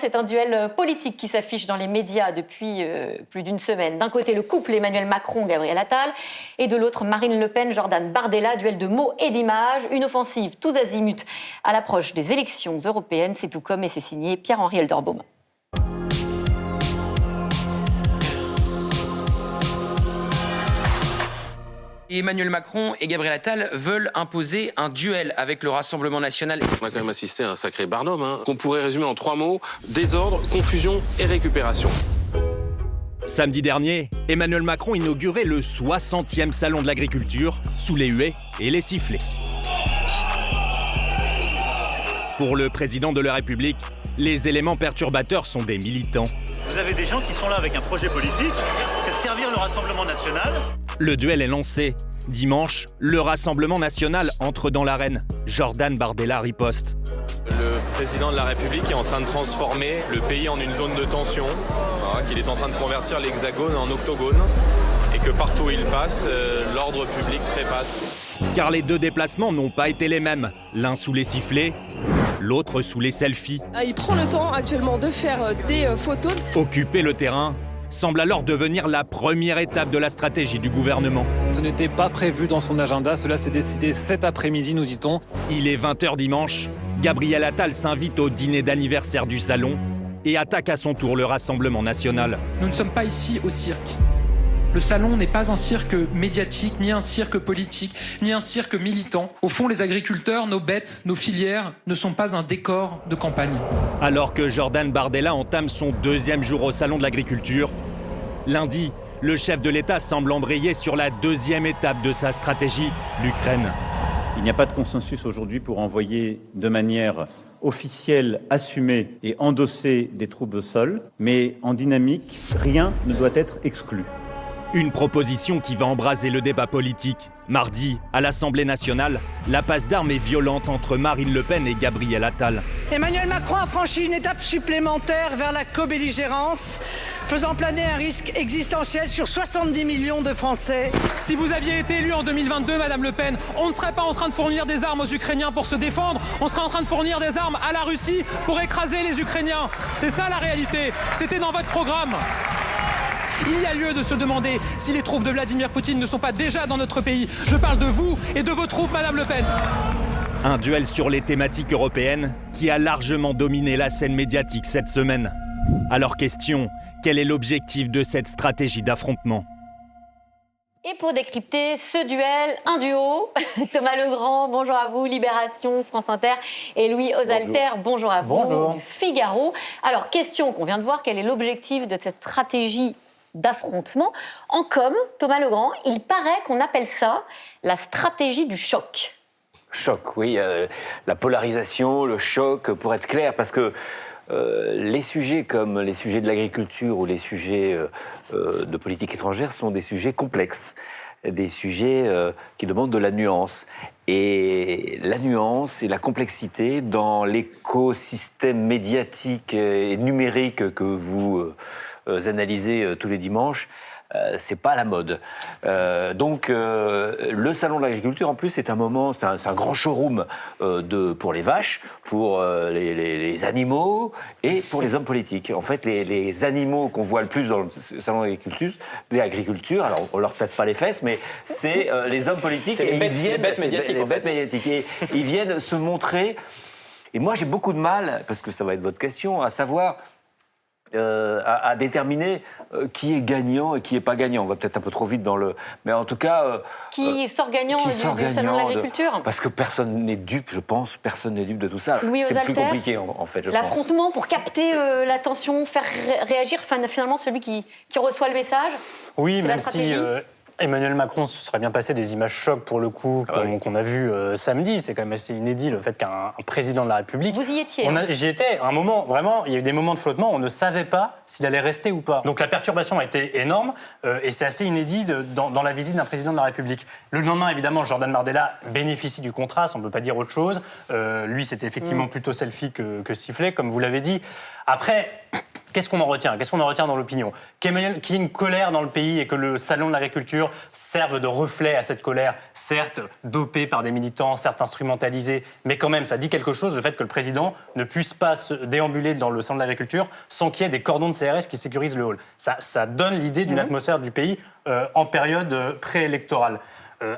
C'est un duel politique qui s'affiche dans les médias depuis plus d'une semaine. D'un côté, le couple Emmanuel Macron-Gabriel Attal et de l'autre, Marine Le Pen-Jordan Bardella. Duel de mots et d'images, une offensive tous azimuts à l'approche des élections européennes. C'est tout comme et c'est signé Pierre-Henri Elderbaum. Emmanuel Macron et Gabriel Attal veulent imposer un duel avec le Rassemblement national. On a quand même assisté à un sacré barnum, qu'on pourrait résumer en 3 mots, désordre, confusion et récupération. Samedi dernier, Emmanuel Macron inaugurait le 60e salon de l'agriculture sous les huées et les sifflets. Pour le président de la République, les éléments perturbateurs sont des militants. Vous avez des gens qui sont là avec un projet politique, c'est de servir le Rassemblement national. Le duel est lancé. Dimanche, le Rassemblement national entre dans l'arène. Jordan Bardella riposte. Le président de la République est en train de transformer le pays en une zone de tension, qu'il est en train de convertir l'hexagone en octogone et que partout où il passe, l'ordre public trépasse. Car les deux déplacements n'ont pas été les mêmes. L'un sous les sifflets, l'autre sous les selfies. Il prend le temps actuellement de faire des photos. Occuper le terrain semble alors devenir la première étape de la stratégie du gouvernement. Ce n'était pas prévu dans son agenda, cela s'est décidé cet après-midi, nous dit-on. Il est 20h dimanche, Gabriel Attal s'invite au dîner d'anniversaire du salon et attaque à son tour le Rassemblement national. Nous ne sommes pas ici au cirque. Le salon n'est pas un cirque médiatique, ni un cirque politique, ni un cirque militant. Au fond, les agriculteurs, nos bêtes, nos filières ne sont pas un décor de campagne. Alors que Jordan Bardella entame son 2e jour au salon de l'agriculture, lundi, le chef de l'État semble embrayer sur la 2e étape de sa stratégie, l'Ukraine. Il n'y a pas de consensus aujourd'hui pour envoyer de manière officielle, assumée et endossée des troupes au sol, mais en dynamique, rien ne doit être exclu. Une proposition qui va embraser le débat politique. Mardi, à l'Assemblée nationale, la passe d'armes est violente entre Marine Le Pen et Gabriel Attal. Emmanuel Macron a franchi une étape supplémentaire vers la co-belligérance, faisant planer un risque existentiel sur 70 millions de Français. Si vous aviez été élu en 2022, Madame Le Pen, on ne serait pas en train de fournir des armes aux Ukrainiens pour se défendre, on serait en train de fournir des armes à la Russie pour écraser les Ukrainiens. C'est ça la réalité, c'était dans votre programme. Il y a lieu de se demander si les troupes de Vladimir Poutine ne sont pas déjà dans notre pays. Je parle de vous et de vos troupes, Madame Le Pen. Un duel sur les thématiques européennes qui a largement dominé la scène médiatique cette semaine. Alors question, quel est l'objectif de cette stratégie d'affrontement ? Et pour décrypter ce duel, un duo, Thomas Legrand, bonjour à vous, Libération, France Inter, et Louis Osalter, bonjour à vous, du Figaro. Alors, question qu'on vient de voir, quel est l'objectif de cette stratégie d'affrontement? En com, Thomas Legrand, il paraît qu'on appelle ça la stratégie du choc. Choc, oui, la polarisation, le choc, pour être clair, parce que les sujets comme les sujets de l'agriculture ou les sujets de politique étrangère sont des sujets complexes, des sujets qui demandent de la nuance. Et la nuance et la complexité dans l'écosystème médiatique et numérique que vous analysez tous les dimanches, c'est pas la mode. Donc, le salon de l'agriculture, en plus, c'est un moment, c'est un grand showroom pour les vaches, pour les animaux et pour les hommes politiques. En fait, les animaux qu'on voit le plus dans le salon de l'agriculture, alors on leur tâte pas les fesses, mais c'est les hommes politiques et ils viennent, les bêtes médiatiques, et ils viennent se montrer. Et moi, j'ai beaucoup de mal, parce que ça va être votre question, à savoir. À déterminer qui est gagnant et qui n'est pas gagnant. On va peut-être un peu trop vite dans le... Mais en tout cas... Qui sort gagnant du salon de l'agriculture Parce que personne n'est dupe, je pense. Personne n'est dupe de tout ça. C'est plus compliqué, en fait, je pense. L'affrontement pour capter l'attention, faire réagir finalement celui qui reçoit le message. Oui, même si... Emmanuel Macron se serait bien passé des images chocs pour le coup qu'on a vu samedi. C'est quand même assez inédit le fait qu'un président de la République... Vous y étiez. J'y étais. Un moment, vraiment, il y a eu des moments de flottement, on ne savait pas s'il allait rester ou pas. Donc la perturbation a été énorme et c'est assez inédit dans la visite d'un président de la République. Le lendemain, évidemment, Jordan Bardella bénéficie du contraste, on ne peut pas dire autre chose. Lui, c'était effectivement plutôt selfie que sifflet, comme vous l'avez dit. Après... qu'est-ce qu'on en retient? Qu'est-ce qu'on en retient dans l'opinion? Qu'il y ait une colère dans le pays et que le salon de l'agriculture serve de reflet à cette colère, certes dopée par des militants, certes instrumentalisée, mais quand même, ça dit quelque chose, le fait que le président ne puisse pas se déambuler dans le salon de l'agriculture sans qu'il y ait des cordons de CRS qui sécurisent le hall. Ça donne l'idée d'une atmosphère du pays en période préélectorale.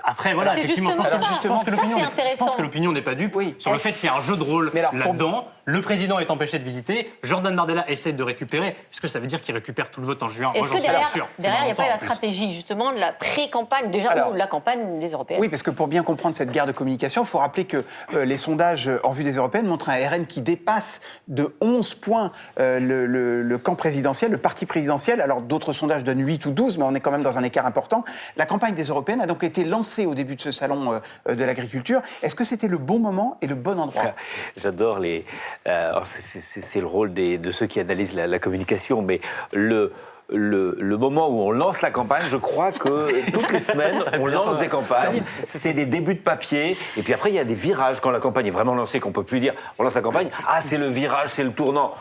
Après, voilà, effectivement, je pense que l'opinion n'est pas dupe sur le fait qu'il y a un jeu de rôle là-dedans. Le président est empêché de visiter. Jordan Bardella essaie de récupérer, puisque ça veut dire qu'il récupère tout le vote en juin. Est-ce que derrière, il n'y a pas la stratégie, justement, de la pré-campagne, déjà, ou la campagne des Européennes? Oui, parce que pour bien comprendre cette guerre de communication, il faut rappeler que les sondages en vue des Européennes montrent un RN qui dépasse de 11 points le camp présidentiel, le parti présidentiel. Alors, d'autres sondages donnent 8 ou 12, mais on est quand même dans un écart important. La campagne des Européennes a donc été lancée au début de ce salon de l'agriculture. Est-ce que c'était le bon moment et le bon endroit? J'adore les... c'est le rôle de ceux qui analysent la communication, mais le moment où on lance la campagne, je crois que toutes les semaines, on lance des campagnes, c'est des débuts de papier, et puis après, il y a des virages. Quand la campagne est vraiment lancée, qu'on ne peut plus dire, on lance la campagne, c'est le virage, c'est le tournant.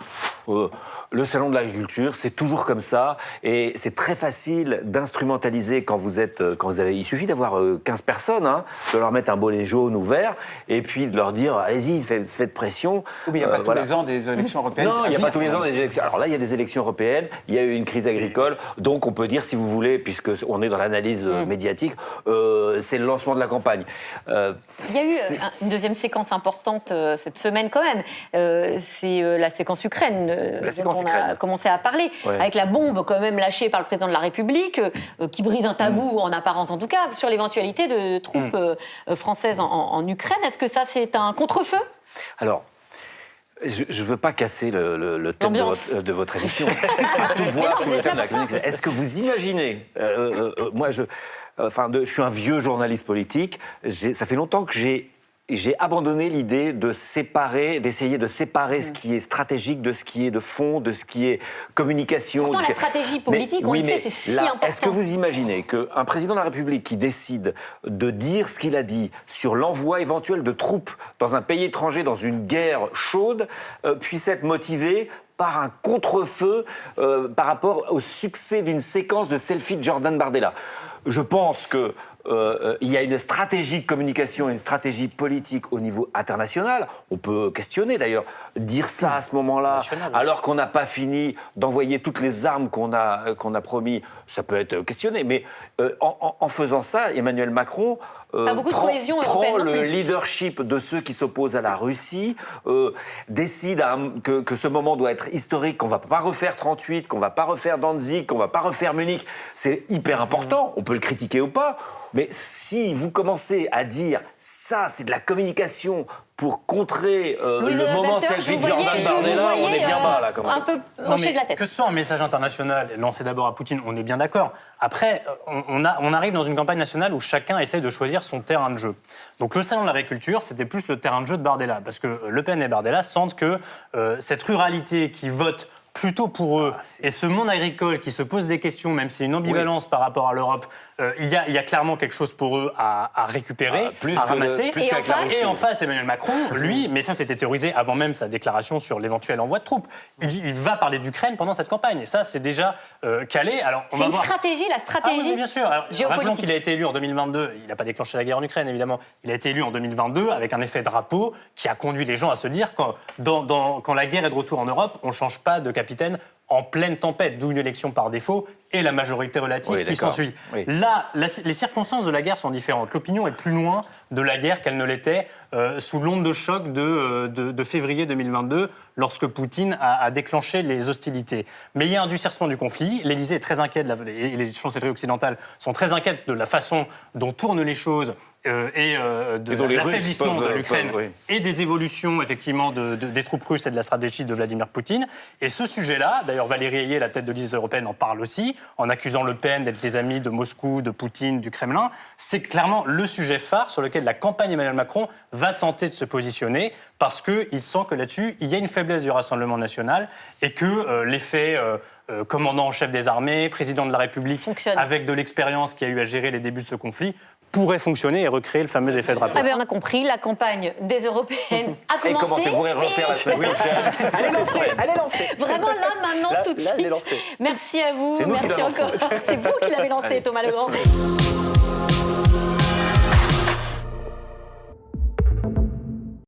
Le salon de l'agriculture, c'est toujours comme ça, et c'est très facile d'instrumentaliser quand vous avez... Il suffit d'avoir 15 personnes, de leur mettre un bonnet jaune ou vert, et puis de leur dire, allez-y, faites pression. Oui, mais il n'y a pas tous les ans des élections européennes. Non, il n'y a pas tous les ans des élections. Alors là, il y a des élections européennes, il y a eu une crise agricole, donc on peut dire, si vous voulez, puisqu'on est dans l'analyse médiatique, c'est le lancement de la campagne. Il y a eu une deuxième séquence importante cette semaine quand même, c'est la séquence Ukraine. Dont on a commencé à parler, avec la bombe quand même lâchée par le président de la République, qui brise un tabou, en apparence en tout cas, sur l'éventualité de troupes françaises en Ukraine. Est-ce que ça, c'est un contre-feu? Alors, je ne veux pas casser le thème de votre émission. Tout voir sur le thème de la communication. Est-ce que vous imaginez, moi, je suis un vieux journaliste politique, ça fait longtemps que j'ai abandonné l'idée d'essayer de séparer ce qui est stratégique de ce qui est de fond, de ce qui est communication. Pourtant, la stratégie politique, on le sait, c'est si important. Est-ce que vous imaginez qu'un président de la République qui décide de dire ce qu'il a dit sur l'envoi éventuel de troupes dans un pays étranger, dans une guerre chaude, puisse être motivé par un contre-feu par rapport au succès d'une séquence de selfies de Jordan Bardella? Je pense que il y a une stratégie de communication, une stratégie politique au niveau international. On peut questionner d'ailleurs, dire ça à ce moment-là, alors qu'on n'a pas fini d'envoyer toutes les armes qu'on a promis, ça peut être questionné. Mais en faisant ça, Emmanuel Macron prend le leadership de ceux qui s'opposent à la Russie, décide que ce moment doit être historique, qu'on ne va pas refaire 38, qu'on ne va pas refaire Danzig, qu'on ne va pas refaire Munich. C'est hyper important, on peut le critiquer ou pas. Mais si vous commencez à dire ça, c'est de la communication pour contrer le moment selfie de Jordan Bardella, on est bien bas là quand même. Un peu hoché de la tête. Que ce soit un message international lancé d'abord à Poutine, on est bien d'accord. Après, on arrive dans une campagne nationale où chacun essaye de choisir son terrain de jeu. Donc le salon de l'agriculture, c'était plus le terrain de jeu de Bardella, parce que Le Pen et Bardella sentent que cette ruralité qui vote plutôt pour eux, et ce monde agricole qui se pose des questions, même s'il y a une ambivalence par rapport à l'Europe, il y a clairement quelque chose pour eux à récupérer, à ramasser. Et en face, Emmanuel Macron, lui, mais ça c'était théorisé avant même sa déclaration sur l'éventuel envoi de troupes, il va parler d'Ukraine pendant cette campagne. Et ça, c'est déjà calé. Alors, c'est une stratégie, la stratégie oui, bien sûr. Alors, géopolitique. Rappelons qu'il a été élu en 2022, il n'a pas déclenché la guerre en Ukraine, évidemment. Il a été élu en 2022 avec un effet drapeau qui a conduit les gens à se dire quand la guerre est de retour en Europe, on ne change pas de capitaine en pleine tempête, d'où une élection par défaut et la majorité relative qui s'ensuit. Oui. Là, les circonstances de la guerre sont différentes. L'opinion est plus loin de la guerre qu'elle ne l'était sous l'onde de choc de février 2022, lorsque Poutine a déclenché les hostilités. Mais il y a un durcissement du conflit. L'Élysée est très inquiète, et les chancelleries occidentales sont très inquiètes de la façon dont tournent les choses et de l'affaiblissement de l'Ukraine et des évolutions effectivement des troupes russes et de la stratégie de Vladimir Poutine. Et ce sujet-là, d'ailleurs Valérie Ayé, la tête de liste européenne, en parle aussi, en accusant Le Pen d'être des amis de Moscou, de Poutine, du Kremlin. C'est clairement le sujet phare sur lequel la campagne Emmanuel Macron va tenter de se positionner, parce qu'il sent que là-dessus, il y a une faiblesse du Rassemblement national et que l'effet commandant en chef des armées, président de la République, avec de l'expérience qui a eu à gérer les débuts de ce conflit, pourrait fonctionner et recréer le fameux effet de rappel. Ah ben, on a compris, la campagne des européennes a commencé. Et commencez pour y refaire la semaine prochaine. Elle est lancée. Vraiment là, maintenant, tout de suite. elle est lancée. Merci à vous. C'est nous qui Merci l'avons encore. lancée. C'est vous qui l'avez lancé, Allez. Thomas Legrand.